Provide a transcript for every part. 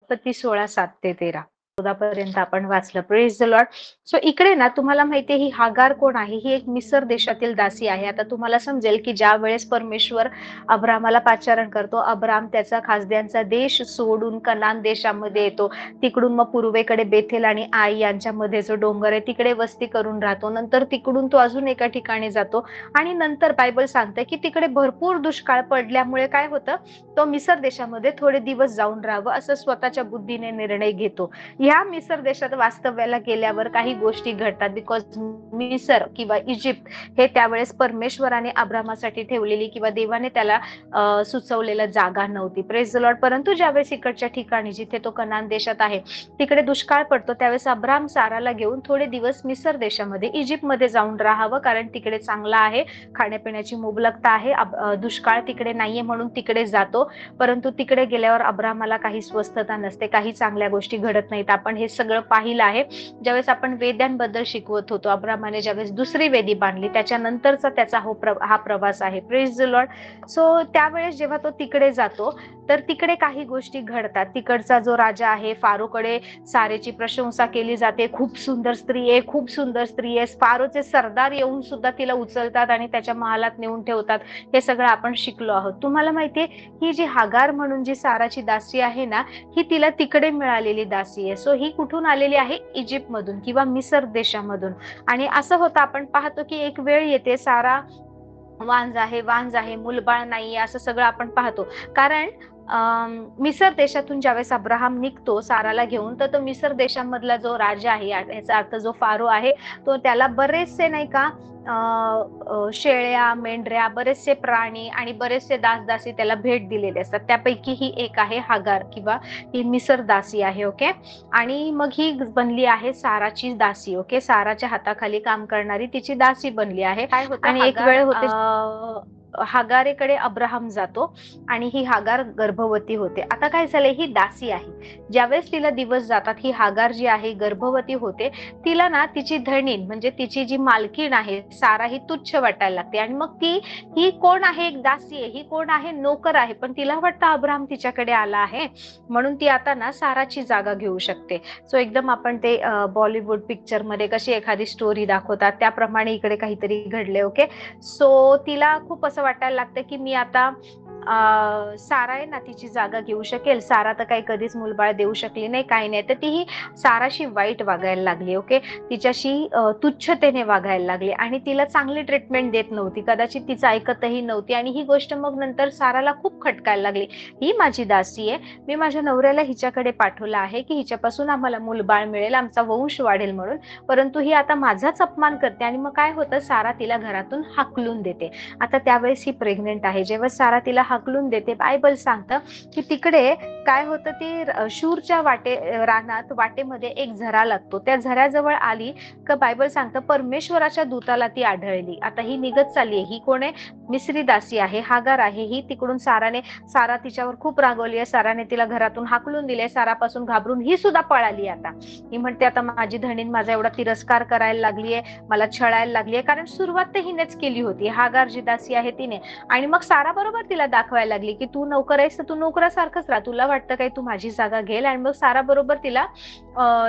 उत्पत्ती 16:7 ते 13 पर्यंत आपण वाचलं. Praise the lord. सो इकडे ना तुम्हाला माहितीये ही हागार कोण आहे? ही एक मिस्र देशातील दासी आहे. आता तुम्हाला समजेल की ज्या वेळेस परमेश्वर अब्रामाला पाचारण करतो, अब्राम त्याचा खासद्यांचा देश सोडून कनान देशामध्ये येतो. तिकडून मग पूर्वेकडे बेथेल आणि आई यांच्यामध्ये जो डोंगर आहे तिकडे वस्ती करून राहतो. नंतर तिकडून तो अजून एका ठिकाणी जातो आणि नंतर बायबल सांगते की तिकडे भरपूर दुष्काळ पडल्यामुळे काय होतं, तो मिसर देशामध्ये थोडे दिवस जाऊन राहावं असं स्वतःच्या बुद्धीने निर्णय घेतो. ह्या मिसर देशात वास्तव्याला गेल्यावर काही गोष्टी घडतात. बिकॉज मिसर किंवा इजिप्त हे त्यावेळेस परमेश्वराने अब्रामासाठी ठेवलेली किंवा देवाने त्याला सुचवलेलं जागा नव्हती. Praise the Lord. परंतु ज्यावेळेस इकडच्या ठिकाणी जिथे तो कनान देशात आहे तिकडे दुष्काळ पडतो, त्यावेळेस अब्राम साराला घेऊन थोडे दिवस मिसर देशामध्ये इजिप्तमध्ये जाऊन राहावं, कारण तिकडे चांगलं आहे, खाण्यापिण्याची मुबलकता आहे, दुष्काळ तिकडे नाहीये म्हणून तिकडे जातो. परंतु तिकडे गेल्यावर अब्रामाला काही स्वस्थता नसते, काही चांगल्या गोष्टी घडत नाहीत. आपण हे सगळं पाहिलं आहे ज्यावेळेस आपण वेद्यांबद्दल शिकवत होतो. अब्रामाने ज्यावेळेस दुसरी वेदी बांधली त्याच्यानंतरचा त्याचा हा प्रवास आहे. Praise the lord. सो त्यावेळेस जेव्हा तो तिकडे जातो तर तिकडे काही गोष्टी घडतात. तिकडचा जो राजा आहे फारोकडे सारेची प्रशंसा केली जाते, खूप सुंदर स्त्री आहे, खूप सुंदर स्त्री आहे. फारोचे सरदार येऊन सुद्धा तिला उचलतात आणि त्याच्या महालात नेऊन ठेवतात. हे सगळं आपण शिकलो आहोत. तुम्हाला माहितीये ही जी हागार म्हणून जी साराची दासी आहे ना, ही तिला तिकडे मिळालेली दासी आहे. सो ही कुठून आलेली आहे? इजिप्त मधून किंवा मिसर देशामधून. आणि असं होतं, आपण पाहतो की एक वेळ येते सारा वांज आहे, मुलबाळ नाहीये, असं सगळं आपण पाहतो. कारण मिसर देशातून ज्यावेळेस अब्राहम निघतो साराला घेऊन, तर तो मिसर देशामधला जो राजा आहे, याचा अर्थ जो फारो आहे, तो त्याला बरेचसे नाही का शेळ्या, मेंढऱ्या, बरेचसे प्राणी आणि बरेचसे दासदासी त्याला भेट दिलेले असतात. त्यापैकी ही एक आहे हागार किंवा ही मिसर दासी आहे. ओके. आणि मग ही बनली आहे साराची दासी. ओके. साराच्या हाताखाली काम करणारी तिची दासी बनली आहे. काय होतं, आणि एक वेळ होते हागारेकडे अब्राहम जातो आणि ही हागार गर्भवती होते. आता काय झालंय, ही दासी आहे, ज्यावेळेस तिला दिवस जातात, ही हागार जी आहे गर्भवती होते. तिला ना तिची धनीन म्हणजे तिची जी मालकीण आहे सारा ही तुच्छ वाटायला लागते. आणि मग ही कोण आहे? एक दासी आहे. ही कोण आहे? नोकर आहे. पण तिला वाटतं अब्राहम तिच्याकडे आला आहे म्हणून ती आता ना साराची जागा घेऊ शकते. सो एकदम आपण ते बॉलिवूड पिक्चर मध्ये कशी एखादी स्टोरी दाखवतात त्याप्रमाणे इकडे काहीतरी घडले. ओके. सो तिला खूप असं वाटायला लागतं की मी आता सारा आहे ना तिची जागा घेऊ शकेल. सारा तर काही कधीच मुलबाळ देऊ शकली नाही, काही नाही. तर ती साराशी वाईट वागायला लागली. ओके. तिच्याशी तुच्छतेने वागायला लागली आणि तिला चांगली ट्रीटमेंट देत नव्हती. कदाचित तिचं ऐकतही नव्हती. आणि ही गोष्ट मग नंतर साराला खूप खटकायला लागली. ही माझी दासी आहे, मी माझ्या नवऱ्याला हिच्याकडे पाठवलं आहे की हिच्यापासून आम्हाला मुलबाळ मिळेल, आमचा वंश वाढेल म्हणून, परंतु ही आता माझाच अपमान करते. आणि मग काय होतं, सारा तिला घरातून हाकलून देते. आता त्यावेळेस ही प्रेग्नेंट आहे. जेव्हा सारा तिला हाकलून देते, बायबल सांगतं की तिकडे काय होतं, ती शूरच्या रानात वाटेमध्ये एक झरा लागतो. त्या झऱ्याजवळ आली का बायबल सांगतं परमेश्वराच्या दूताला ती आढळली. आता ही निघत चालली. ही कोण आहे? मिस्री दासी आहे, हागार आहे. ही तिकडून सारा तिच्यावर खूप रागवली आहे. साराने तिला घरातून हाकलून दिले. सारापासून घाबरून ही सुद्धा पळाली. आता ही म्हणते आता माझी धनीन माझा एवढा तिरस्कार करायला लागलीये, मला छळायला लागलीये. कारण सुरुवात तर हिनेच केली होती, हागार जी दासी आहे तिने. आणि मग सारा बरोबर तिला दाखवायला लागली की तू नोकर आहेस तर तू नोकरासारखंच राहा, तुला वाटतं काय तू माझी जागा घेल. आणि मग सारा बरोबर तिला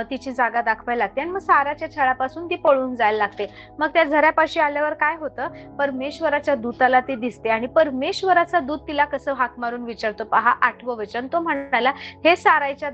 तिची जागा दाखवायला लागते. आणि मग साराच्या छळापासून ती पळून जायला लागते. मग त्या झऱ्यापाशी आल्यावर काय होतं, परमेश्वराच्या दूताला ती दिसते. आणि परमेश्वराचा दूत तिला कसं हाक मारून विचारतो पहा, 8वं वचन. तो म्हणाला, हे सारायच्या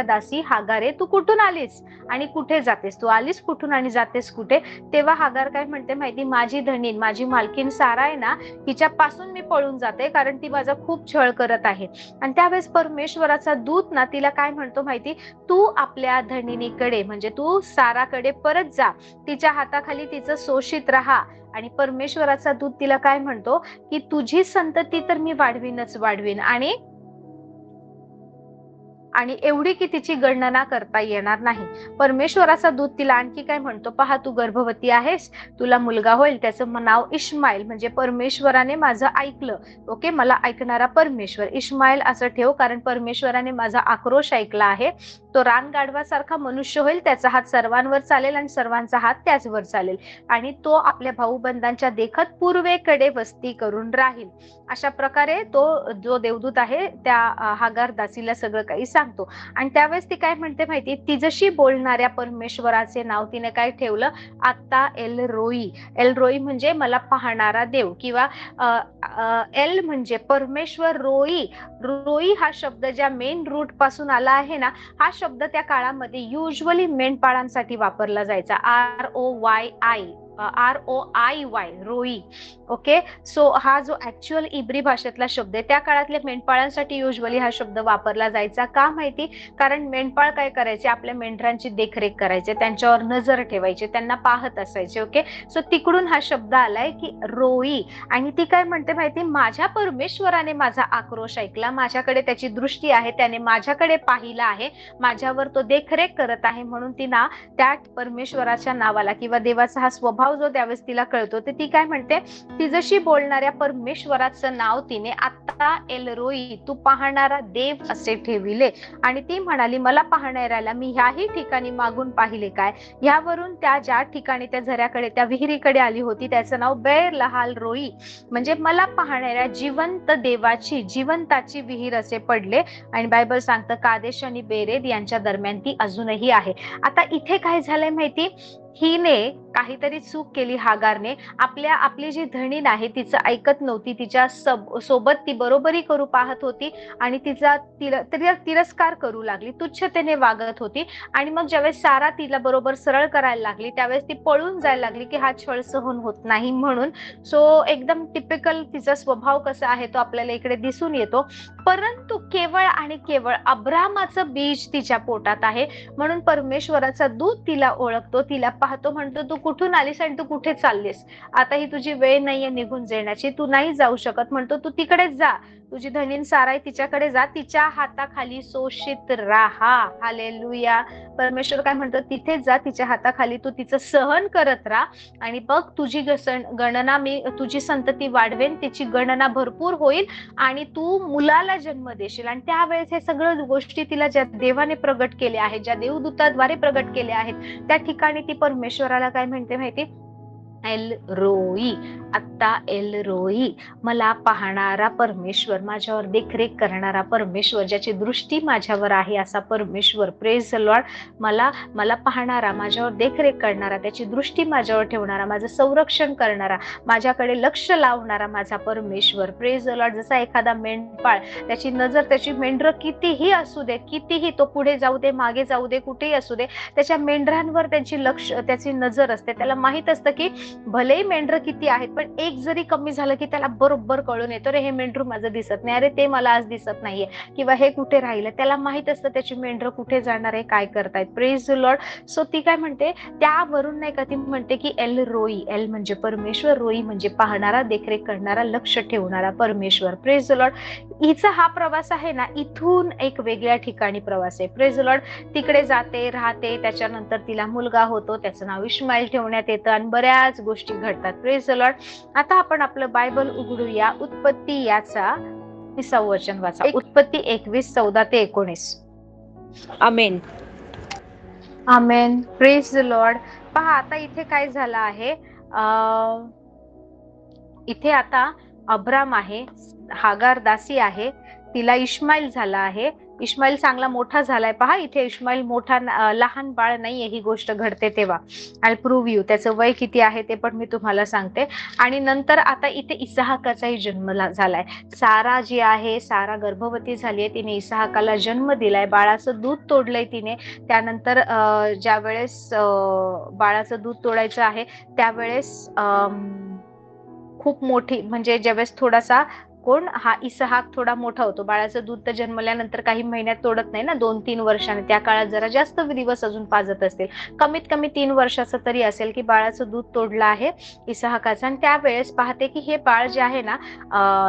दासी हागारे, तू कुठून आलीस आणि कुठे जातेस? तू आलीस कुठून आणि जातेस कुठे? तेव्हा हागार काय म्हणते माहिती, माझी धनीन माझी मालकीन सारा आहे ना, हिच्यापासून मी पळून जाते कारण ती माझा खूप छळ करत आहे. आणि त्यावेळेस परमेश्वराचा दूत ना तिला काय म्हणतो माहिती, तू आपल्या धनिनीकडे म्हणजे तू साराकडे परत जा, तिच्या हाताखाली तिचं शोषित राहा. आणि परमेश्वराचा दूत तिला काय म्हणतो की तुझी संतती तर मी वाढवीन आणि एवढी की तिची गणना करता येणार नाही. परमेश्वराचा दूत तिला आणखी काय म्हणतो पहा, तू गर्भवती आहेस, तुला मुलगा होईल, त्याचं नाव इश्माईल म्हणजे परमेश्वराने माझं ऐकलं. ओके. मला ऐकणारा परमेश्वर, इश्माईल असं ठेव, कारण परमेश्वराने माझा आक्रोश ऐकला आहे. तो रानगाढवासारखा मनुष्य होईल, त्याचा हात सर्वांवर चालेल आणि सर्वांचा हात त्याचवर चालेल. आणि तो आपल्या भाऊबंदांच्या देखत पूर्वेकडे वस्ती करून राहील. अशा प्रकारे तो जो देवदूत आहे त्या हागार दासीला सगळं काही सांगतो. सांगतो. आणि त्यावेळेस ती काय म्हणते माहिती, तिच्याशी बोलणाऱ्या परमेश्वराचे नाव तिने काय ठेवलं, आता एल रोई. एल रोई म्हणजे मला पाहणारा देव, किंवा एल म्हणजे परमेश्वर, रोई. रोई हा शब्द ज्या मेन रूट पासून आला आहे ना, हा शब्द त्या काळामध्ये युजली मेंढपाळांसाठी वापरला जायचा. ROI रोई. ओके. सो हा जो ऍक्च्युअल इब्री भाषेतला शब्द आहे, त्या काळातल्या मेंढपाळांसाठी युजली हा शब्द वापरला जायचा. का माहिती, कारण मेंढपाळ काय करायचे, आपल्या मेंढरांची देखरेख करायचे, त्यांच्यावर नजर ठेवायचे, त्यांना पाहत असायचे. ओके. सो तिकडून हा शब्द आलाय की रोई. आणि ती काय म्हणते माहिती, माझ्या परमेश्वराने माझा आक्रोश ऐकला, माझ्याकडे त्याची दृष्टी आहे, त्याने माझ्याकडे पाहिलं आहे, माझ्यावर तो देखरेख करत आहे. म्हणून ती ना त्या परमेश्वराच्या नावाला किंवा देवाचा हा स्वभाव जो त्यावेळेस तिला कळतो, तर ती काय म्हणते, तिच्याशी बोलणाऱ्या परमेश्वराचं नाव तिने आता एल रोई, तू पाहणारा देव असे ठेविले. आणि ती म्हणाली, मला पाहणाऱ्याला मी ह्याही ठिकाणी मागून पाहिले काय. यावरून त्या ज्या ठिकाणी त्या झऱ्याकडे, त्या विहिरीकडे आली होती, त्याचं नाव बेर लहाल रोई, म्हणजे मला पाहणाऱ्या जिवंत देवाची, जिवंताची विहीर असे पडले. आणि बायबल सांगतं कादेश आणि बेरेद यांच्या दरम्यान ती अजूनही आहे. आता इथे काय झालंय माहिती, हिने काहीतरी चूक केली हागारने. आपली जी धनीन आहे तिचं ऐकत नव्हती, तिच्या सोबत ती बरोबरी करू पाहत होती आणि तिला तिरस्कार करू लागली, तुच्छतेने वागत होती. आणि मग ज्यावेळेस सारा तिला बरोबर सरळ करायला लागली, त्यावेळेस ती पळून जायला लागली की हा छळ सहन होत नाही म्हणून. सो एकदम टिपिकल तिचा स्वभाव कसा आहे तो आपल्याला इकडे दिसून येतो. परंतु केवळ आणि केवळ अब्रामाचं बीज तिच्या पोटात आहे, म्हणून परमेश्वराचा दूत तिला ओळखतो, तिला पाहतो, म्हणतो तू कुठून आलीस आणि तू कुठे चाललीस. आता ही तुझी वेळ नाहीये निघून जाण्याची, तू नाही जाऊ शकत. म्हणतो तू तिकडेच जा, तुझी धनीन साराय तिच्याकडे जा, तिच्या हाताखाली शोषित राहा. हालेलुया. परमेश्वर काय म्हणतो, तिथेच जा, तिच्या हाताखाली तू तिचं सहन करत राहा. आणि बघ तुझी गणना, मी तुझी संतती वाढवेन, तिची गणना भरपूर होईल आणि तू मुलाला जन्म देशील. आणि त्यावेळेस हे सगळं गोष्टी तिला ज्या देवाने प्रगट केल्या आहेत, ज्या देवदूताद्वारे प्रगट केल्या आहेत, त्या ठिकाणी ती परमेश्वराला काय म्हणते माहिती, एल रोई. आता एल रोई, मला पाहणारा परमेश्वर, माझ्यावर देखरेख करणारा परमेश्वर, ज्याची दृष्टी माझ्यावर आहे असा परमेश्वर. Praise the Lord. मला पाहणारा, माझ्यावर देखरेख करणारा, त्याची दृष्टी माझ्यावर ठेवणारा, माझं संरक्षण करणारा, माझ्याकडे लक्ष लावणारा माझा परमेश्वर. Praise the Lord. जसा एखादा मेंढपाळ, त्याची नजर, त्याची मेंढरं कितीही असू दे, कितीही तो पुढे जाऊ दे, मागे जाऊ दे, कुठेही असू दे, त्याच्या मेंढरांवर त्याची नजर असते. त्याला माहित असतं की भलेही मेंढरं किती आहेत, पण एक जरी कमी झालं की त्याला बरोबर कळून येतो, रे हे मेंढरू माझं दिसत नाही, अरे ते मला आज दिसत नाहीये, किंवा हे कुठे राहिलं. त्याला माहित असतं त्याची मेंढरं कुठे जाणार आहे, काय करतायत. Praise the lord. सो ती काय म्हणते, त्यावरून नाही का ती म्हणते की एल रोई, एल म्हणजे परमेश्वर, रोई म्हणजे पाहणारा, देखरेख करणारा, लक्ष ठेवणारा परमेश्वर. Praise the Lord. हिचा हा प्रवास आहे ना, इथून एक वेगळ्या ठिकाणी प्रवास आहे. Praise the Lord. तिकडे जाते, राहते, त्याच्यानंतर तिला मुलगा होतो, त्याचं नाव इश्माईल ठेवण्यात येतं आणि बऱ्याच गोष्टी घडतात. Praise the Lord. आता आपण आपलं बायबल उघडूया. उत्पत्ती याचा 20 वचन वाचा. उत्पत्ती 21:14-19. आमेन. आमेन. Praise the Lord. पहा आता इथे काय झालं आहे, इथे आता अब्राम आहे, हागार दासी आहे, तिला इश्माईल झाला आहे. इश्माईल चांगला मोठा झालाय. पहा इथे इश्माईल मोठा, लहान बाळ नाहीये. ही गोष्ट घडते तेव्हा. I prove you. त्याचं वय किती आहे ते पण मी तुम्हाला सांगते. आणि नंतर आता इथे इसाहाकाचाही जन्म झालाय. सारा जी आहे, सारा गर्भवती झालीये, तिने इसाहाकाला जन्म दिलाय, बाळाचं दूध तोडलंय तिने. त्यानंतर ज्या वेळेस बाळाचं दूध तोडायचं आहे त्यावेळेस खूप मोठी, म्हणजे ज्यावेळेस थोडासा हा इसाहाक थोडा मोठा होतो, बाळाचं दूध तर जन्मल्यानंतर काही महिन्यात तोडत नाही ना, 2-3 वर्षांनी. त्या काळात जरा जास्त दिवस अजून पाजत असतील, कमीत कमी 3 वर्षाचं तरी असेल की बाळाचं दूध तोडलं आहे इसाहाकाचं. आणि त्यावेळेस पाहते की हे बाळ जे आहे ना,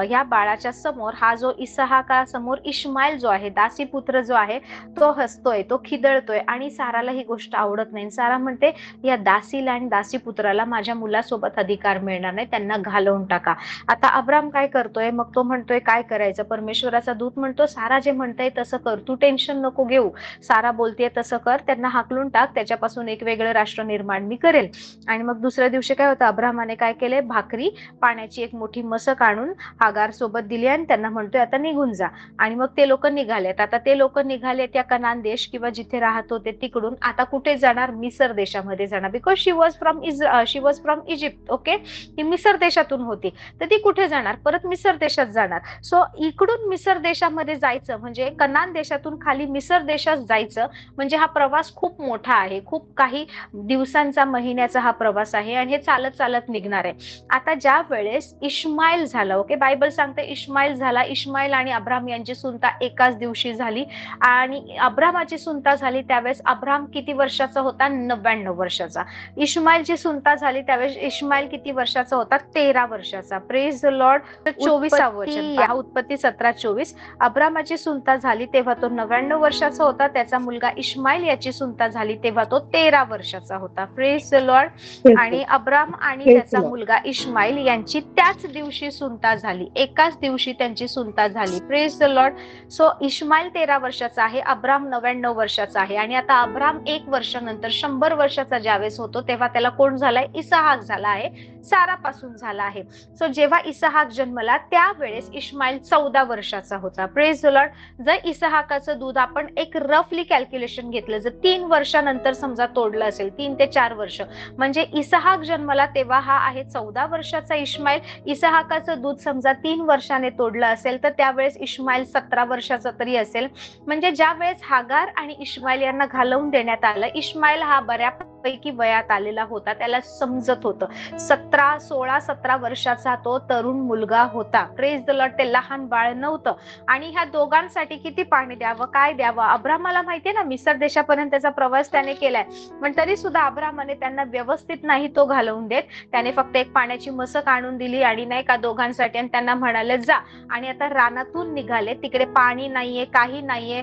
ह्या बाळाच्या समोर हा जो इसाहाकासमोर इश्माईल जो आहे, दासी पुत्र जो आहे, तो हसतोय, तो खिदळतोय. आणि साराला ही गोष्ट आवडत नाही. सारा म्हणते या दासीला आणि दासी पुत्राला माझ्या मुलासोबत अधिकार मिळणार नाही, त्यांना घालवून टाका. आता अब्राम काय करतोय, मग मग तो म्हणतोय काय करायचं, परमेश्वराचा दूत म्हणतो सारा जे म्हणताय तसं कर, तू टेन्शन नको घेऊ, सारा बोलतेय तसं कर, त्यांना हाकलून टाक, त्याच्यापासून एक वेगळं राष्ट्र निर्माण मी करेल. आणि मग दुसऱ्या दिवशी काय होतं, अब्राहमाने काय केले, भाकरी पाण्याची एक मोठी मसक आणून हागार सोबत दिली आणि त्यांना म्हणतोय आता निघून जा. आणि मग ते लोक निघालेत. आता ते लोक निघाले त्या कनान देश किंवा जिथे राहत होते तिकडून आता कुठे जाणार, मिसर देशामध्ये जाणार, because she was from Egypt. Okay, ती मिसर देशातून होती, तर ती कुठे जाणार, परत मिसर देशात जाणार. सो इकडून मिसर देशामध्ये जायचं म्हणजे कनान देशातून खाली मिसर देशात जायचं म्हणजे हा प्रवास खूप मोठा आहे, खूप काही दिवसांचा महिन्याचा हा प्रवास आहे आणि हे चालत चालत निघणार आहे. आता ज्या वेळेस इश्माईल झाला, ओके, बायबल सांगते इश्माईल झाला, इश्माईल आणि अब्राम यांची सुनता एकाच दिवशी झाली आणि अब्रामाची सुनता झाली त्यावेळेस अब्राम किती वर्षाचा होता, 99 वर्षाचा. इश्माईलची सुनता झाली त्यावेळेस इश्माईल किती वर्षाचा होता, 13 वर्षाचा. Praise the Lord. 24 वचन पहा, उत्पत्ती 17:24. अब्रामाची सुनता झाली तेव्हा तो 99 वर्षाचा होता, त्याचा मुलगा इश्माईल याची सुनता झाली तेव्हा तो 13 वर्षाचा होता. Praise the Lord. आणि अब्राम आणि त्याचा मुलगा इश्माईल यांची त्याच दिवशी सुनता झाली, एकाच दिवशी त्यांची सुनता झाली. Praise the lord. सो इश्माईल 13 वर्षाचा आहे, अब्राम 99 वर्षाचा आहे. आणि आता अब्राम 1 वर्षानंतर 100 वर्षाचा ज्यावेळेस होतो तेव्हा त्याला कोण झालाय, इसहाक झाला आहे, सारा पासून झाला आहे. सो जेव्हा इसहाक जन्मला त्यावेळेस इश्माईल 14 वर्षाचा होता. Praise the Lord. जर इसहाकाचं दूध आपण एक रफली कॅल्क्युलेशन घेतलं, जर 3 वर्षानंतर समजा तोडलं असेल, 3 ते 4 वर्ष, म्हणजे इसहाक जन्मला तेव्हा हा आहे 14 वर्षाचा इश्माईल. इसहाकाचं दूध समजा 3 वर्षाने तोडलं असेल तर त्यावेळेस इश्माईल 17 वर्षाचा तरी असेल. म्हणजे ज्या वेळेस हागार आणि इश्माईल यांना घालवून देण्यात आलं, इश्माईल हा बऱ्यापैकी वयात आलेला होता, त्याला समजत होतं. 16-17 वर्षाचा तो तरुण मुलगा होता. Praise the Lord. ते लहान बाळ नव्हतं. आणि ह्या दोघांसाठी किती पाणी द्यावं, काय द्यावं, अब्रामाला माहितीये ना मिसर देशापर्यंत त्याचा प्रवास त्याने केलाय, पण तरी सुद्धा अब्रामाने त्यांना व्यवस्थित नाही तो घालवून देत. त्याने फक्त एक पाण्याची मसक आणून दिली आणि नाही का दोघांसाठी, आणि त्यांना म्हणाले जा. आणि आता रानातून निघाले, तिकडे पाणी नाहीये, काही नाहीये,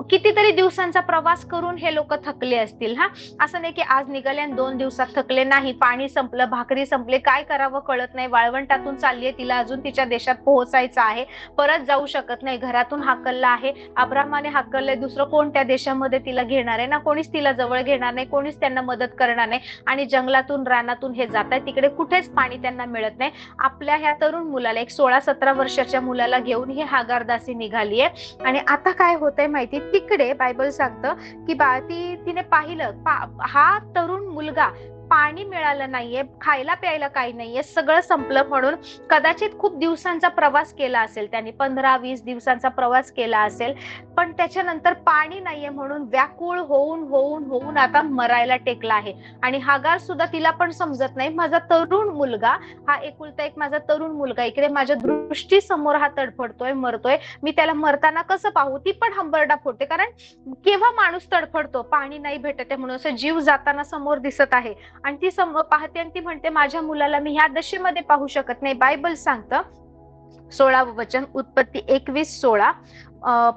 कितीतरी दिवसांचा प्रवास करून हे लोक थकले असतील. हा, असं नाही की आज निघाले आणि 2 दिवसात थकले, नाही. पाणी संपलं, भाकरी संपले, काय करावं कळत नाही, वाळवंटातून चाललीये, तिला अजून तिच्या देशात पोहोचायचं आहे, परत जाऊ शकत नाही, घरातून हाकललं आहे, अब्रामाने हाकललंय, दुसरं कोण त्या देशामध्ये तिला घेणार आहे ना, कोणीच तिला जवळ घेणार नाही, कोणीच त्यांना मदत करणार नाही. आणि जंगलातून रानातून हे जात आहे, तिकडे कुठेच पाणी त्यांना मिळत नाही. आपल्या ह्या तरुण मुलाला, एक 16-17 वर्षाच्या मुलाला घेऊन ही हागारदासी निघालीये. आणि आता काय होतंय माहिती, तिकडे बायबल सांगतं की तिने पाहिलं हा तरुण मुलगा, पाणी मिळालं नाहीये, खायला प्यायला काही नाहीये, सगळं संपलं. म्हणून कदाचित खूप दिवसांचा प्रवास केला असेल त्यांनी, 15-20 दिवसांचा प्रवास केला असेल, पण त्याच्यानंतर पाणी नाहीये म्हणून व्याकुळ होऊन होऊन होऊन आता मरायला टेकला आहे. आणि हागार सुद्धा, तिला पण समजत नाही, माझा तरुण मुलगा, हा एकुलता एक माझा तरुण मुलगा इकडे माझ्या दृष्टी समोर हा तडफडतोय, मरतोय, मी त्याला मरताना कसं पाहू. ती पण हंबरडा फोडते, कारण केव्हा माणूस तडफडतो, पाणी नाही भेटते म्हणून, असं जीव जाताना समोर दिसत आहे आणि ती पाहते आणि ती म्हणते माझ्या मुलाला मी ह्या दशेमध्ये पाहू शकत नाही. बायबल सांगतं 16वं वचन, उत्पत्ती 21:16,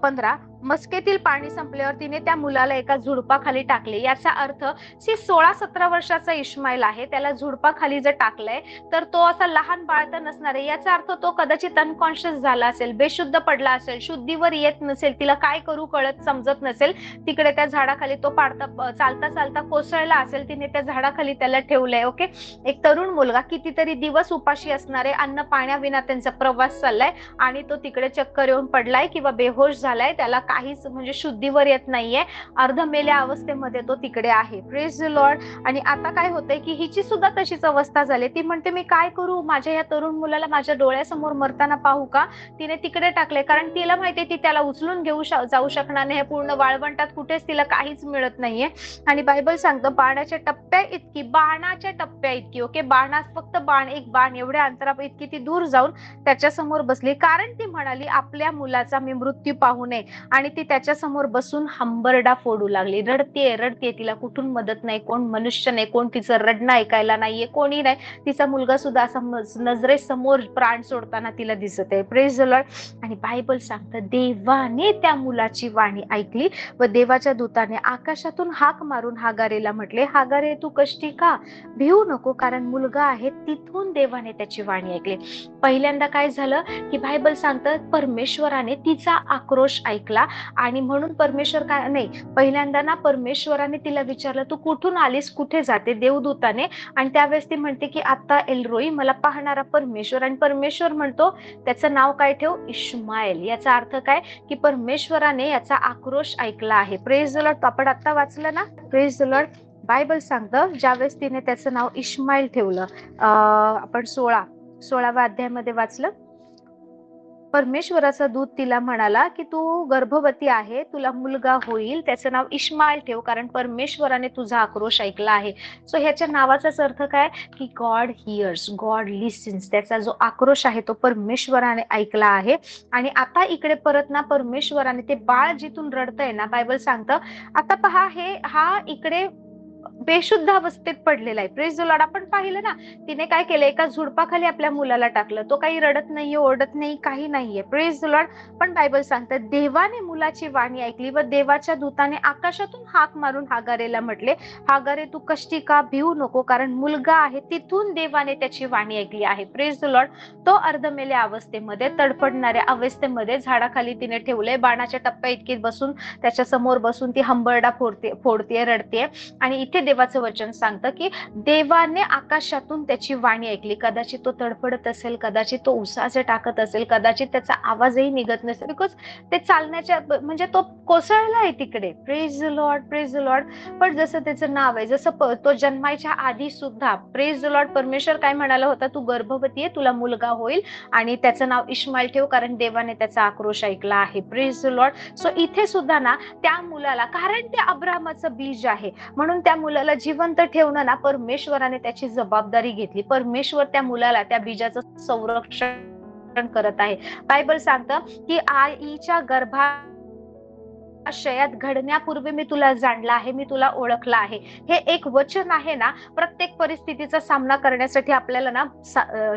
15, मस्केतील पाणी संपल्यावर तिने त्या मुलाला एका झुडपाखाली टाकले. याचा अर्थ 16-17 वर्षाचा इश्माईल आहे, त्याला झुडपाखाली जर टाकलंय तर तो असा लहान बाळ तर नसणार आहे. याचा अर्थ तो कदाचित अनकॉन्शियस झाला असेल, बेशुद्ध पडला असेल, शुद्धीवर येत नसेल, तिला काय करू कळत समजत नसेल. तिकडे त्या झाडाखाली तो चालता चालता कोसळला असेल, तिने त्या झाडाखाली त्याला ठेवलंय. ओके, एक तरुण मुलगा कितीतरी दिवस उपाशी असणारे, अन्न पाण्याविना त्यांचा प्रवास चाललाय आणि तो तिकडे चक्कर येऊन पडलाय किंवा बेहोश झालाय, त्याला काहीच म्हणजे शुद्धीवर येत नाहीये, अर्ध मेल्या अवस्थेमध्ये तो तिकडे आहे. Praise the Lord. आणि आता काय होतंय की हिची सुद्धा तशीच अवस्था झाली. ती म्हणते मी काय करू, माझ्या या तरुण मुलाला माझ्या डोळ्यासमोर मरताना पाहू का. तिने तिकडे टाकले, कारण तिला माहितीये ती त्याला उचलून जाऊ शकणार नाही, पूर्ण वाळवंटात कुठेच तिला काहीच मिळत नाहीये. आणि बायबल सांगतं बाणाच्या टप्प्या इतकी, ओके, बाणात फक्त एक बाण एवढ्या अंतरा इतकी ती दूर जाऊन त्याच्या समोर बसली, कारण ती म्हणाली आपल्या मुलाचा मी मृत्यू पाहू नये. आणि आणि ती त्याच्या समोर बसून हंबरडा फोडू लागली. रडतेय रडतेय, तिला कुठून मदत नाही, कोण मनुष्य नाही, कोण तिचं रडणं ऐकायला नाहीये, कोणी नाही. तिचा मुलगा सुद्धा असा नजरेसमोर प्राण सोडताना तिला दिसत आहे. Praise the Lord. आणि बायबल सांगतं देवाने त्या मुलाची वाणी ऐकली व देवाच्या दूताने आकाशातून हाक मारून हागारेला म्हटले, हागारे तू कष्टी का, भिवू नको, कारण मुलगा आहे. तिथून देवाने त्याची वाणी ऐकली. पहिल्यांदा काय झालं की बायबल सांगतं परमेश्वराने तिचा आक्रोश ऐकला आणि म्हणून परमेश्वर काय नाही, पहिल्यांदा ना परमेश्वराने तिला विचारलं तू कुठून आलीस, कुठे जाते, देवदूताने. आणि त्यावेळेस ती म्हणते की आता एलरोई, मला पाहणारा परमेश्वर. आणि परमेश्वर म्हणतो त्याचं नाव काय ठेव, इश्माएल. याचा अर्थ काय की परमेश्वराने याचा आक्रोश ऐकला आहे. Praise the Lord. आपण आता वाचलं ना, प्रेज द लॉर्ड. बायबल सांगतं ज्यावेळेस तिने त्याचं नाव इश्माएल ठेवलं, आपण 16व्या अध्यायामध्ये वाचलं, परमेश्वराचा दूत तिला म्हणाला की तू गर्भवती आहे, तुला मुलगा होईल, त्याचं नाव इश्माएल ठेव, कारण परमेश्वराने तुझा आक्रोश ऐकला आहे. सो ह्याच्या नावाचाच अर्थ काय की गॉड हिअर्स, गॉड लिसन्स. त्याचा जो आक्रोश आहे तो परमेश्वराने ऐकला आहे. आणि आता इकडे परत ना परमेश्वराने ते बाळ जिथून रडतंय ना, बायबल सांगतं आता पहा हा इकडे बेशुद्ध अवस्थेत पडलेला आहे. Praise the Lord. आपण पाहिलं ना तिने काय केलं, एका झुडपाखाली आपल्या मुलाला टाकलं, तो काही रडत नाहीये, ओरडत नाही, काही नाहीये. Praise the Lord. पण बायबल सांगतं देवाने मुलाची वाणी ऐकली व देवाच्या दूताने आकाशातून हाक मारून हागारेला म्हटले, हागारे तू कष्टी का, भिवू नको, कारण मुलगा आहे. तिथून देवाने त्याची वाणी ऐकली आहे. Praise the Lord. तो अर्धमेल्या अवस्थेमध्ये, तडफडणाऱ्या अवस्थेमध्ये झाडाखाली तिने ठेवलंय, बाणाच्या टप्प्या इतकी बसून त्याच्या समोर बसून ती हंबरडा फोडते रडते. आणि इथे देवाचं वचन सांगतं की देवाने आकाशातून त्याची वाणी ऐकली. कदाचित तो तडफडत असेल, कदाचित तो उसाचे टाकत असेल, कदाचित त्याचा आवाजही निघत नसेल, बिकॉज ते चालण्याच्या म्हणजे तो कोसळला आहे तिकडे. Praise the Lord, praise the Lord. पण जसं त्याचं नाव आहे, जसं तो जन्मायच्या आधी सुद्धा प्रेज द लॉर्ड परमेश्वर काय म्हणाला होता, तू गर्भवती आहे, तुला मुलगा होईल आणि त्याचं नाव इश्माएल ठेव, कारण देवाने त्याचा आक्रोश ऐकला आहे. Praise the lord. सो इथे सुद्धा ना त्या मुलाला, कारण ते अब्राहमाचं बीज आहे म्हणून त्या मुलाला जिवंत ठेवणं ना परमेश्वराने त्याची जबाबदारी घेतली. परमेश्वर त्या मुलाला, त्या बीजाचं संरक्षण करत आहे. बायबल सांगतं की आईच्या गर्भाशयात घडण्यापूर्वी मी तुला जाणलं आहे, मी तुला ओळखलं आहे. हे एक वचन आहे ना, प्रत्येक परिस्थितीचा सामना करण्यासाठी आपल्याला ना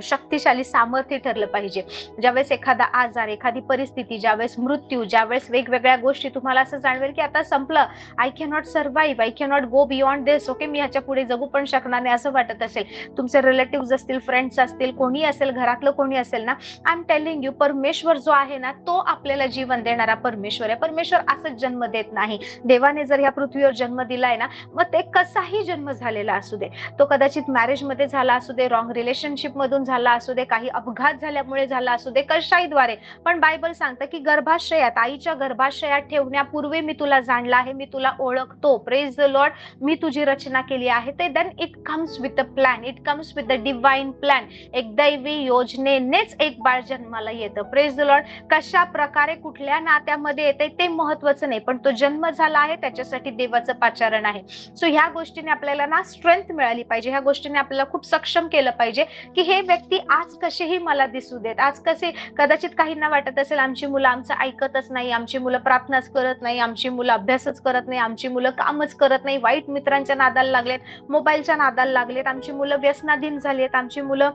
शक्तिशाली सामर्थ्य ठरलं पाहिजे. ज्यावेळेस एखादा आजार, एखादी परिस्थिती, ज्यावेळेस मृत्यू, ज्यावेळेस वेगवेगळ्या गोष्टी तुम्हाला असं जाणवेल की आता संपलं, I cannot survive, I cannot go beyond this, okay, मी ह्याच्या पुढे जगू पण शकणार नाही असं वाटत असेल, तुमचे रिलेटिव्ह असतील, फ्रेंड्स असतील, कोणी असेल, घरातलं कोणी असेल ना, आय एम टेलिंग यू, परमेश्वर जो आहे ना तो आपल्याला जीवन देणारा परमेश्वर आहे. परमेश्वर असं जन्म देत नाही. देवाने जर ह्या पृथ्वीवर जन्म दिलाय ना, मग ते कसाही जन्म झालेला असू दे, तो कदाचित मॅरेज मध्ये झाला असू दे, रॉंग रिलेशनशिप मधून झाला असू दे, काही अपघात झाल्यामुळे झाला असू दे, कशाही द्वारे, पण बायबल सांगतं की गर्भाशयात, आईच्या गर्भाशयात ठेवण्यापूर्वी मी तुला जाणलं आहे, मी तुला ओळखतो. Praise the Lord. मी तुझी रचना केली आहे. ते then it comes with a plan, it comes with the divine plan. एक दैवी योजनेनेच एक बाळ जन्माला येतं. Praise the lord. कशा प्रकारे, कुठल्या नात्यामध्ये येते ते महत्वाचं नाही, पण तो जन्म झाला आहे त्याच्यासाठी देवाचं पाचारण आहे. सो ह्या गोष्टीने आपल्याला ना स्ट्रेंथ मिळाली पाहिजे, ह्या गोष्टीने आपल्याला खूप सक्षम केलं पाहिजे की हे व्यक्ती आज कसेही मला दिसू देत, आज कसे, कदाचित काहींना वाटत असेल आमची मुलं आमचं ऐकतच नाही, आमची मुलं प्रार्थनाच करत नाही, आमची मुलं अभ्यासच करत नाही, आमची मुलं कामच करत नाही, वाईट मित्रांच्या नादाला लागलेत, मोबाईलच्या नादाला लागलेत, आमची मुलं व्यसनाधीन झालीत, आमची मुलं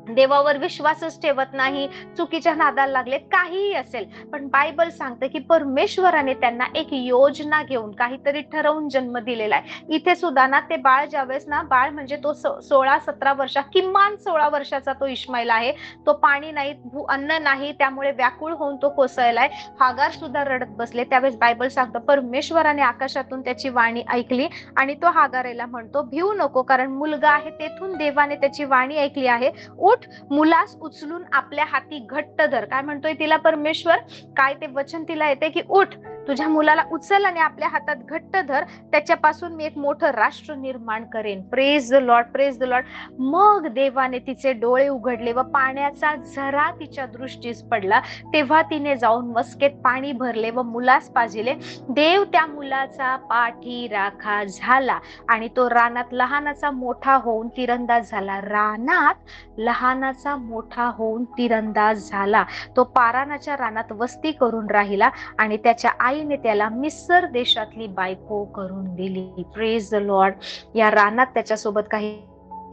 देवावर विश्वासच ठेवत नाही, चुकीच्या नादाला लागलेत, काहीही असेल, पण बायबल सांगतं की परमेश्वराने त्यांना एक योजना घेऊन काहीतरी ठरवून जन्म दिलेला आहे. इथे सुद्धा ना ते बाळ ज्यावेळेस ना, बाळ म्हणजे तो 16-17 वर्षा, किमान 16 वर्षाचा तो इश्माएल आहे. तो पाणी नाही, अन्न नाही, त्यामुळे व्याकुळ होऊन तो कोसळलाय. हागार सुद्धा रडत बसले. त्यावेळेस बायबल सांगतं परमेश्वराने आकाशातून त्याची वाणी ऐकली आणि तो हागारेला म्हणतो भिवू नको, कारण मुलगा आहे. तेथून देवाने त्याची वाणी ऐकली आहे. उठ, मुलास उचलून आपल्या हाती घट्ट धर. काय म्हणतोय तिला परमेश्वर, काय ते वचन तिला येते की उठ, तुझ्या मुलाला उचल आणि आपल्या हातात घट्ट धर, त्याच्यापासून मी एक मोठं राष्ट्र निर्माण करेन. Praise the Lord, praise the Lord. मग देवाने तिचे डोळे उघडले व पाण्याचा झरा तिच्या दृष्टीस पडला. तेव्हा तिने जाऊन मस्केत पाणी भरले व मुलास पाजिले. देव त्या मुलाचा पाठीराखा झाला आणि तो रानात लहानाचा मोठा होऊन तिरंदाज झाला. रानात लहान लहानाचा मोठा होऊन तीरंदाज झाला. तो पारानाच्या रानात वस्ती करून राहिला आणि त्याच्या आईने त्याला मिस्र देशातली बायको करून दिली. Praise the Lord. या रानात त्याच्यासोबत काही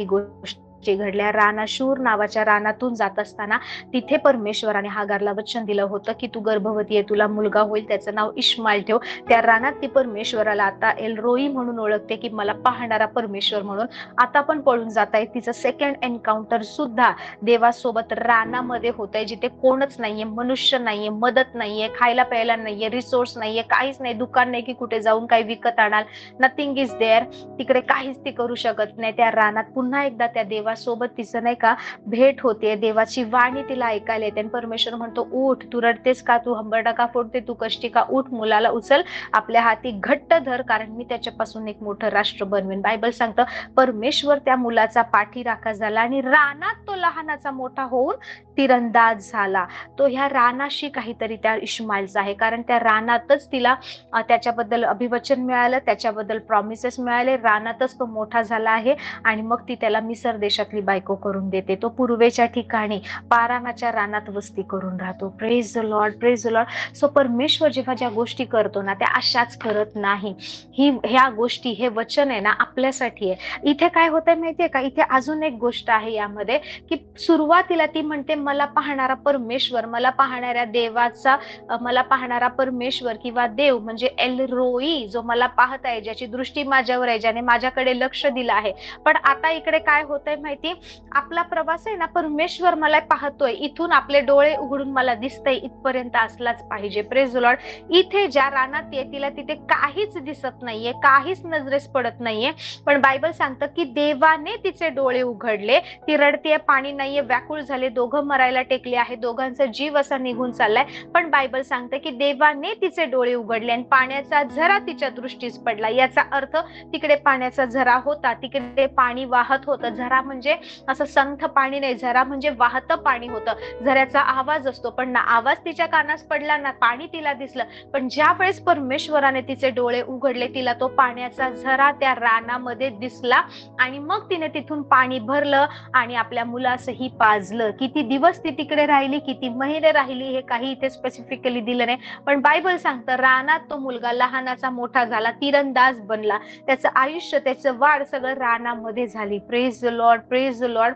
गोष्टी घडल्या. रानाशूर नावाच्या रानातून जात असताना तिथे परमेश्वराने हागारला वचन दिलं होतं की तू गर्भवती आहे, तुला मुलगा होईल, त्याचं नाव इश्माईल ठेव. त्या रानात ती परमेश्वराला आता एलरोई म्हणून ओळखते, की मला पाहणारा परमेश्वर म्हणून. आता पण पळून जात आहे. तिचं सेकंड एन्काउंटर सुद्धा देवासोबत रानामध्ये होत आहे, जिथे कोणच नाहीये, मनुष्य नाहीये, मदत नाहीये, खायला प्यायला नाहीये, रिसोर्स नाहीये, काहीच नाही, दुकान नाही की कुठे जाऊन काही विकत आणाल. Nothing is there. तिकडे काहीच ती करू शकत नाही. त्या रानात पुन्हा एकदा त्या देवासोबत तिचं नाही का भेट होते. देवाची वाणी तिला ऐकायला येते आणि परमेश्वर म्हणतो, उठ, तू रडतेस का, तू हंबरडा का फोडते, तू कष्टी का, उठ, मुलाला उचल, आपल्या हाती घट्ट धर, कारण मी त्याच्यापासून एक मोठं राष्ट्र बनवेन. बायबल सांगतं परमेश्वर त्या मुलाचा पाठीराखा झाला आणि रानात तो लहानाचा मोठा होऊन तीरंदाज झाला. तो ह्या रानाशी काहीतरी त्या इश्माईलचा आहे, कारण त्या रानातच तिला त्याच्याबद्दल अभिवचन मिळालं, त्याच्याबद्दल प्रॉमिसेस मिळाले. रानातच तो मोठा झाला आहे आणि मग ती त्याला मिसर देशातली बायको करून देते. तो पूर्वेच्या ठिकाणी पारानाच्या रानात वस्ती करून राहतो. Praise the Lord, praise the lord. So परमेश्वर जेव्हा ज्या गोष्टी करतो ना, त्या अशाच करत नाही. ह्या गोष्टी, हे वचन आहे ना आपल्यासाठी आहे. इथे काय होतंय माहितीये का, इथे अजून एक गोष्ट आहे यामध्ये, की सुरुवातीला ती म्हणते मला पाहणारा परमेश्वर, मला पाहणाऱ्या देवाचा, मला पाहणारा परमेश्वर किंवा देव म्हणजे एलरोई, जो मला पाहत आहे, ज्याची दृष्टी माझ्यावर आहे, ज्याने माझ्याकडे लक्ष दिलं आहे. पण आता इकडे काय होतंय माहिती, आपला प्रवास आहे ना, परमेश्वर मला पाहतोय, इथून आपले डोळे उघडून मला दिसतंय, इथपर्यंत असलाच पाहिजे. Praise the Lord. इथे ज्या रानात आहे तिला तिथे काहीच दिसत नाहीये, काहीच नजरेस पडत नाहीये, पण बायबल सांगतं की देवाने तिचे डोळे उघडले. ती रडतीये, पाणी नाहीये, व्याकुळ झाले, दोघं मरायला टेकले आहे, दोघांचा जीव असा निघून चाललाय. पण बायबल सांगतं की देवाने तिचे डोळे उघडले आणि पाण्याचा झरा तिच्या दृष्टीस पडला. याचा अर्थ तिकडे पाण्याचा झरा होता, तिकडे पाणी वाहत होतं. झरा म्हणजे असं संथ पाणी नाही, झरा म्हणजे वाहतं पाणी होतं. झऱ्याचा आवाज असतो, पण ना आवाज तिच्या कानास पडला ना पाणी तिला दिसलं. पण ज्या वेळेस परमेश्वराने तिचे डोळे उघडले, तिला तो पाण्याचा झरा त्या रानामध्ये दिसला आणि मग तिने तिथून पाणी भरलं आणि आपल्या मुलासही पाजलं. किती दिवस ती तिकडे राहिली, किती महिने राहिली, हे काही इथे स्पेसिफिकली दिलं नाही, पण बायबल सांगतं रानात तो मुलगा लहानाचा मोठा झाला, तीरंदाज बनला. त्याचं आयुष्य, त्याचं वाढ सगळं रानामध्ये झाली. Praise the Lord, praise the Lord.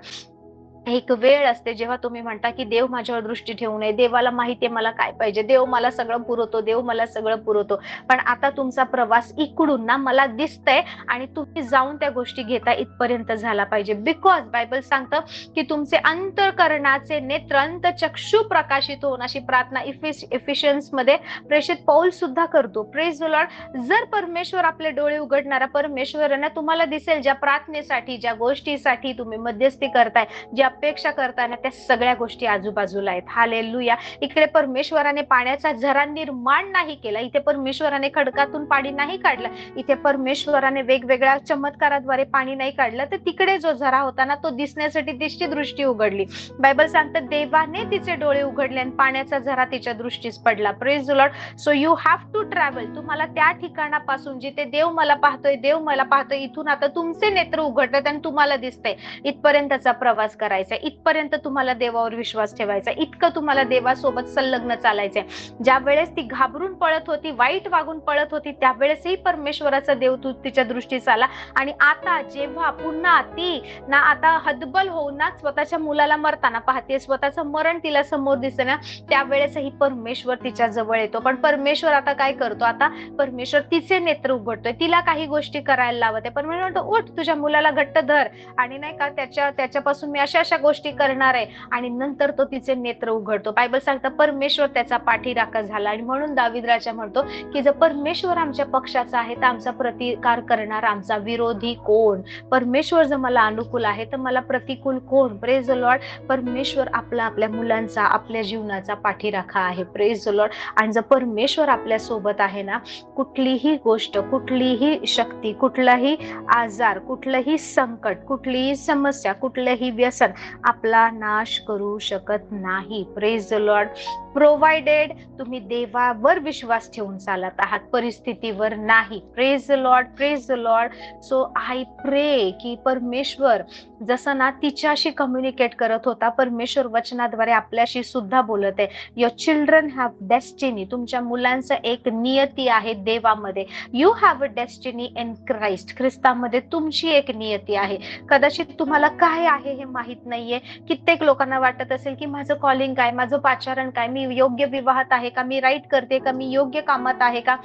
एक वेळ असते जेव्हा तुम्ही म्हणता की देव माझ्यावर दृष्टी ठेवू नये, देवाला माहितीये मला काय पाहिजे, देव मला सगळं पुरवतो, देव मला सगळं पुरवतो. पण आता तुमचा प्रवास इकडून ना मला दिसतंय आणि तुम्ही जाऊन त्या गोष्टी घेता इथपर्यंत झाला पाहिजे. बिकॉज बायबल सांगतं की तुमचे अंतःकरणाचे नेत्र, अंतःचक्षु प्रकाशित होऊन, अशी प्रार्थना इफिशियन्स मध्ये प्रेषित पौल सुद्धा करतो. Praise the Lord. जर परमेश्वर आपले डोळे उघडणारा परमेश्वर ना, तुम्हाला दिसेल ज्या प्रार्थनेसाठी, ज्या गोष्टीसाठी तुम्ही मध्यस्थी करताय, ज्या अपेक्षा करताना, त्या सगळ्या गोष्टी आजूबाजूला आहेत. हालेलुया. इकडे परमेश्वराने पाण्याचा झरा निर्माण नाही केला, इथे परमेश्वराने खडकातून पाणी नाही काढलं, इथे परमेश्वराने वेगवेगळ्या चमत्काराद्वारे पाणी नाही काढलं, तर तिकडे जो झरा होता ना, तो दिसण्यासाठी तिची दृष्टी उघडली. बायबल सांगतं देवाने तिचे डोळे उघडले आणि पाण्याचा झरा तिच्या दृष्टीस पडला. Praise the lord. So you have to travel. तुम्हाला त्या ठिकाणापासून, जिथे देव मला पाहतोय, देव मला पाहतोय, इथून आता तुमचे नेत्र उघडतात आणि तुम्हाला दिसतंय, इथपर्यंतचा प्रवास करायचा, इथपर्यंत तुम्हाला देवावर विश्वास ठेवायचा, इतकं तुम्हाला देवासोबत संलग्न चालायचंय. ज्या वेळेस ती घाबरून पळत होती, वाईट वागून पळत होती, त्यावेळेसही परमेश्वराचा देव तिच्या दृष्टीस आला. आणि आता जेव्हा पुन्हा ती ना आता हतबल होऊन ना स्वतःच्या मुलाला मरताना पाहते, स्वतःचं मरण तिला समोर दिसतं ना, त्यावेळेसही परमेश्वर तिच्या जवळ येतो. पण परमेश्वर आता काय करतो, आता परमेश्वर तिचे नेत्र उघडतोय, तिला काही गोष्टी करायला लावते. परमेश्वर म्हणतो उठ, तुझ्या मुलाला घट्ट धर आणि नाही का त्याच्यापासून मी अशा गोष्टी करणार आहे, आणि नंतर तो तिचे नेत्र उघडतो. बायबल सांगतं परमेश्वर त्याचा पाठीराखा झाला. आणि म्हणून दावीद राजा म्हणतो की जर परमेश्वर आमच्या पक्षाचा आहे तर आमचा प्रतिकार करणारा, आमचा विरोधी कोण? परमेश्वर जर मला अनुकूल आहे तर मला प्रतिकूल कोण? Praise the Lord. परमेश्वर आपल्या मुलांचा, आपल्या जीवनाचा पाठीराखा आहे. Praise the Lord. आणि जर परमेश्वर आपल्या सोबत आहे ना, कुठलीही गोष्ट, कुठलीही शक्ती, कुठलाही आजार, कुठलंही संकट, कुठलीही समस्या, कुठलंही व्यसन आपला नाश करू शकत नाही. Praise the Lord. प्रोव्हाइडेड तुम्ही देवावर विश्वास ठेवून चालत आहात, परिस्थितीवर नाही. Praise the Lord, praise the lord. So I प्रे की परमेश्वर जसं ना तिच्याशी कम्युनिकेट करत होता, परमेश्वर वचनाद्वारे आपल्याशी सुद्धा बोलत आहे. Your children have destiny. तुमच्या मुलांचं एक नियती आहे देवामध्ये. You have a destiny in Christ. ख्रिस्तामध्ये तुमची एक नियती आहे. कदाचित तुम्हाला काय आहे हे माहित नाहीये. कित्येक लोकांना वाटत असेल की माझं कॉलिंग काय, माझं पाचारण काय, मी योग्य विवाहात आहे का, मी राईट करते का, मी योग्य कामात आहे का.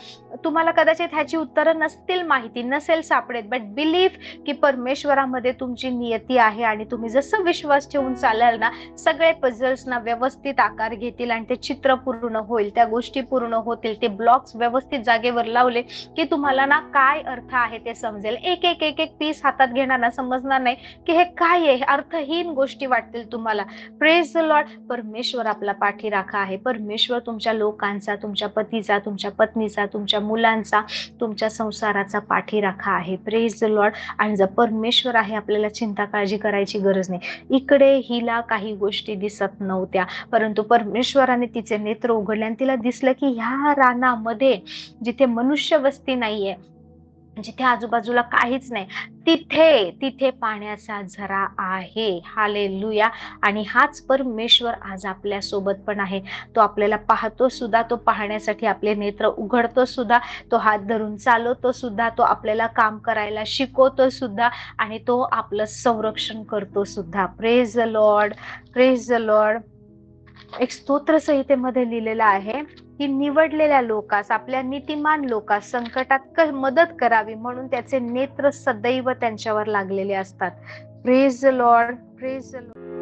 तुम्हाला कदाचित ह्याची उत्तरं नसतील माहिती, नसेल सापडेत. बट बिलीव्ह की परमेश्वरामध्ये तुमची नियती आहे आणि तुम्ही जसं विश्वास ठेवून चालाल ना, सगळे पझल्स ना व्यवस्थित आकार घेतील आणि ते चित्र पूर्ण होईल, त्या गोष्टी पूर्ण होतील. ते ब्लॉक्स व्यवस्थित जागेवर लावले की तुम्हाला ना काय अर्थ आहे ते समजेल. एक एक एक एक पीस हातात घेणार ना, समजणार नाही की हे काय आहे, अर्थहीन गोष्टी वाटतील तुम्हाला. Praise the Lord. परमेश्वर आपला पाठीराखा आहे. परमेश्वर तुमच्या लोकांचा, तुमच्या पतीचा, तुमच्या पत्नीचा, तुमच्या मुलांचा, तुमच्या संसाराचा पाठीराखा आहे. Praise the Lord. आणि जर परमेश्वर आहे, आपल्याला चिंता काळजी करायची गरज नाही. इकडे हिला काही गोष्टी दिसत नव्हत्या, परंतु परमेश्वराने तिचे नेत्र उघडले आणि तिला दिसलं की ह्या रानामध्ये जिथे मनुष्य वस्ती नाहीये, जिथे आजूबाजूला काहीच नाही, तिथे तिथे पाण्याचा झरा आहे. हालेलुया. आणि हाच परमेश्वर आज आपल्या सोबत पण आहे. तो आपल्याला पाहतो सुद्धा, तो पाहण्यासाठी आपले नेत्र उघडतो सुद्धा, तो हात धरून चालवतो सुद्धा, तो आपल्याला काम करायला शिकवतो सुद्धा आणि तो आपलं संरक्षण करतो सुद्धा. Praise the Lord, praise the Lord. एक स्तोत्र संहितेमध्ये लिहिलेलं आहे की निवडलेल्या लोकास, आपल्या नीतिमान लोकास संकटात मदत करावी म्हणून त्याचे नेत्र सदैव त्यांच्यावर लागलेले असतात. Praise the Lord, praise the Lord.